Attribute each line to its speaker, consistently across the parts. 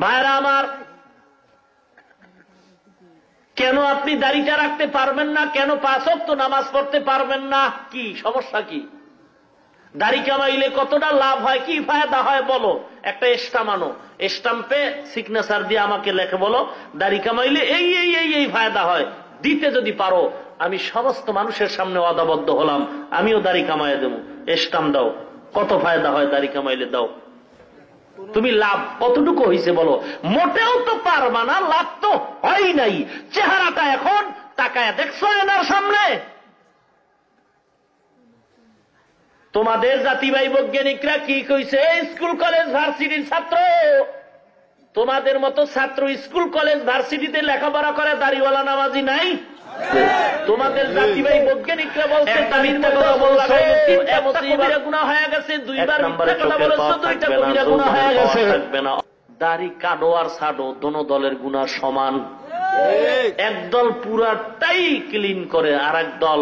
Speaker 1: ভাইরা আমার, কেন আপনি দাড়িটা রাখতে পারবেন না? কেন 5 ওয়াক্ত নামাজ পড়তে পারবেন না? কি সমস্যা? কি দাড়ি কামাইলে কতটা লাভ হয়, কি ফায়দা হয় বলো? একটা স্টাম্প আনো, স্টাম্পে সিগনেচার দিয়ে আমাকে লেখে বলো দাড়ি কামাইলে এই এই এই এই ফায়দা হয়। দিতে যদি পারো, আমি সমস্ত মানুষের সামনে ওয়াদাবদ্ধ হলাম, আমিও দাড়ি কামাই দেবো। স্টাম্প দাও, কত ফায়দা হয় দাড়ি কামাইলে, দাও। তুমি লাভ কতটুকু হয়েছে বলো? মোটেও তো পারবা না, লাভ তো হয় নাই। চেহারাটা এখন তাকায় দেখছো এনার সামনে? তোমাদের জাতিবাহী বৈজ্ঞানিকরা কি কইছে? স্কুল কলেজ ভার্সিটির ছাত্র, তোমাদের মতো ছাত্র স্কুল কলেজ ভার্সিটিতে লেখাপড়া করে দাড়িওয়ালা নামাজি নাই? তোমাদের জাতিবাহী বৈজ্ঞানিকরা বলছে কবিরা গুনাহ হয়ে গেছে, 2বার মিথ্যা কথা বলেছো, 2টা কবিরা গুনাহ হয়ে গেছে। দাড়ি কাটো আর ছাড়ো, দোনো দলের গুনাহ সমান। একদল পুরাটাই ক্লিন করে, আর এক দল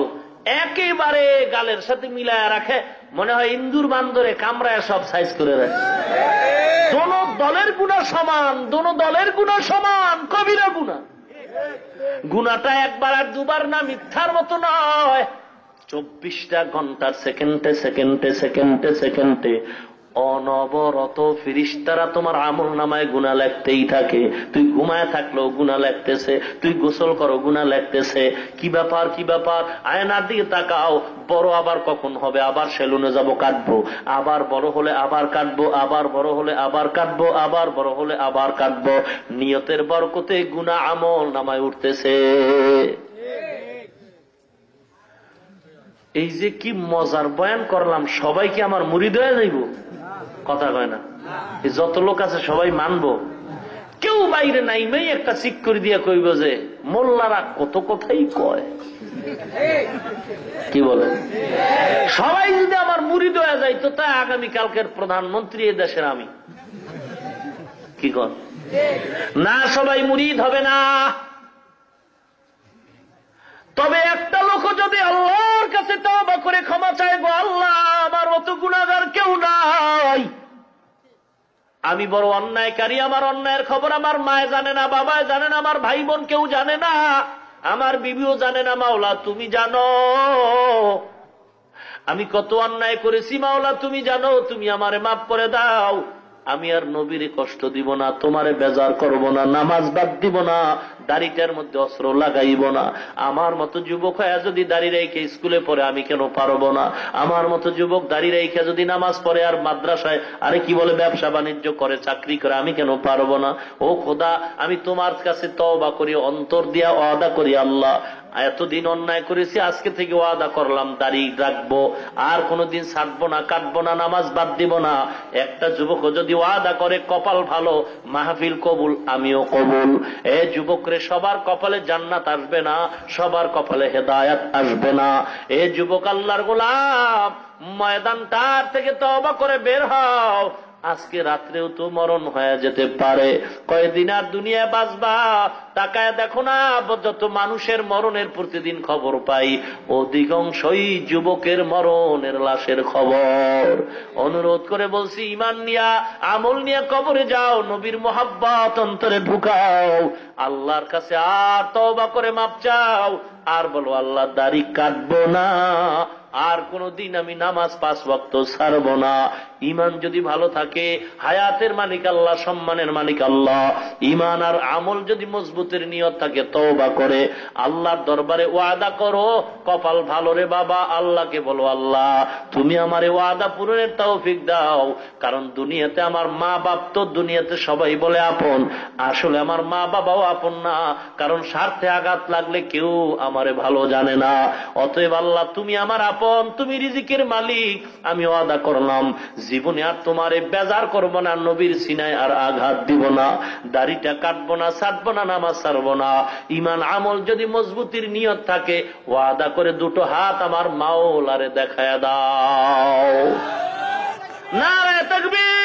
Speaker 1: একেবারে গালের সাথে মিলায় রাখে, মনে হয় ইন্দুর বান্দরে কামড়ায় সব সাইজ করে রাখে। দোনো দলের গুনাহ সমান, দোনো দলের গুনাহ সমান, কবিরা গুনাহ। গুনাহটা একবার আর 2বার না, মিথ্যার মতো নয়। 24টা ঘন্টার সেকেন্ডে সেকেন্ডে সেকেন্ডে সেকেন্ডে অনবরত ফেরেশতারা তোমার আমল নামায় গুনাহ লিখতেই থাকে। তুই ঘুমায় থাকলেও গুনাহ লিখতেছে, তুই গোসল করো গুনাহ লিখতেছে। কি ব্যাপার, কি ব্যাপার? আয়নার দিকে তাকাও, বড় আবার কখন হবে? আবার সেলুনে যাব, কাটবো, আবার বড় হলে আবার কাটবো, আবার বড় হলে আবার কাটবো, আবার বড় হলে আবার কাটবো। নিয়তের বরকতে গুনাহ আমল নামায় উঠতেছে। এই যে কি মজার বয়ান করলাম, সবাই কি আমার মুরিদ হয়ে যাইব? কথা কয় না। যত লোক আছে সবাই মানবো? কেউ বাইরে নাইমেই একটা চিক করে দিয়ে কইব যে মোল্লারা কত কথাই কয়। কি বলে? সবাই যদি আমার মুরিদ হয়ে যাইতো, তা আগামীকালকের প্রধানমন্ত্রী এ দেশের আমি। কি কর না, সবাই মুরিদ হবে না। তবে একটা লোক যদি আল্লাহর কাছে তওবা করে ক্ষমা চায়, গো আল্লাহ আমার মতো গুনাহগার কেউ নাই, আমি বড় অন্যায়কারী, আমার অন্যায়ের খবর আমার মায়ে জানে না, বাবায় জানে না, আমার ভাই বোন কেউ জানে না, আমার বিবিও জানে না, মাওলা তুমি জানো আমি কত অন্যায় করেছি, মাওলা তুমি জানো, তুমি আমারে মাফ করে দাও। আমি আর নবীরে কষ্ট দিব না, তোমারে বেজার করব না, নামাজ বাদ দিব না, দাড়িটার মধ্যে অস্ত্র লাগাইব না। আমার মতো যুবক হয়ে যদি দাড়ি রেখে স্কুলে পড়ে, আমি কেন পারবো না? আমার মতো যুবক দাড়ি রেখে যদি নামাজ পড়ে আর মাদ্রাসায় আরে কি বলে ব্যবসা বাণিজ্য করে, চাকরি করে, আমি কেন পারবো না? ও খোদা, আমি তোমার কাছে তওবা করি, অন্তর দিয়া ওয়াদা করি, আল্লাহ এতদিন অন্যায় করেছি, আজকে থেকে ওয়াদা করলাম দাড়ি রাখবো, আর কোনোদিন ছাড়বো না, কাটবো না, নামাজ বাদ দিব না। একটা যুবক যদি ওয়াদা করে, কপাল ভালো, মাহফিল কবুল, আমিও কবুল। এ যুবকরে, সবার কপালে জান্নাত আসবে না, সবার কপালে হেদায়াত আসবে না। এ যুবক আল্লাহর গোলাম, ময়দানটার থেকে তওবা করে বের হও। আজকে রাত্রেও তো মরণ হয়ে যেতে পারে। কয়দিন আর দুনিয়ায় বাঁচবা? তাকায় দেখো না, যত মানুষের মরণের প্রতিদিন খবর পাই, অধিকাংশই যুবকের মরণের লাশের খবর। অনুরোধ করে বলছি, ঈমান নিয়া আমল নিয়ে কবরে যাও, নবীর মোহাব্বত অন্তরে ঢুকাও, আল্লাহর কাছে আর তওবা করে মাপ চাও, আর বলো আল্লাহ দাড়ি কাটবো না, আর কোনদিন আমি নামাজ 5 ওয়াক্ত ছাড়ব না। ঈমান যদি ভালো থাকে, হায়াতের মালিক আল্লাহ, সম্মানের মালিক আল্লাহ। ঈমান আর আমল যদি মজবুতের নিয়ত থাকে, তওবা করে আল্লাহর দরবারে ওয়াদা করো, কপাল ভালো রে বাবা, আল্লাহকে বলো আল্লাহ তুমি আমারে ওয়াদা পূরণের তৌফিক দাও। কারণ দুনিয়াতে আমার মা বাপ তো দুনিয়াতে সবাই বলে আপন, আসলে আমার মা বাবাও আপন না, কারণ স্বার্থে আঘাত লাগলে কেউ আমারে ভালো জানে না। অতএব আল্লাহ তুমি আমার আপন, তুমি রিজিকের মালিক, আমি ওয়াদা করলাম জীবনে আর তোমারে বেজার করব না, নবীর সিনায় আর আঘাত দিব না, দাড়িটা কাটবো না, ছাড়বো না, নামাজ ছাড়বো না। ঈমান আমল যদি মজবুতির নিয়ত থাকে, ওয়াদা করে 2টো হাত আমার মাওলারে দেখায়া দাও। নারে তাকবীর।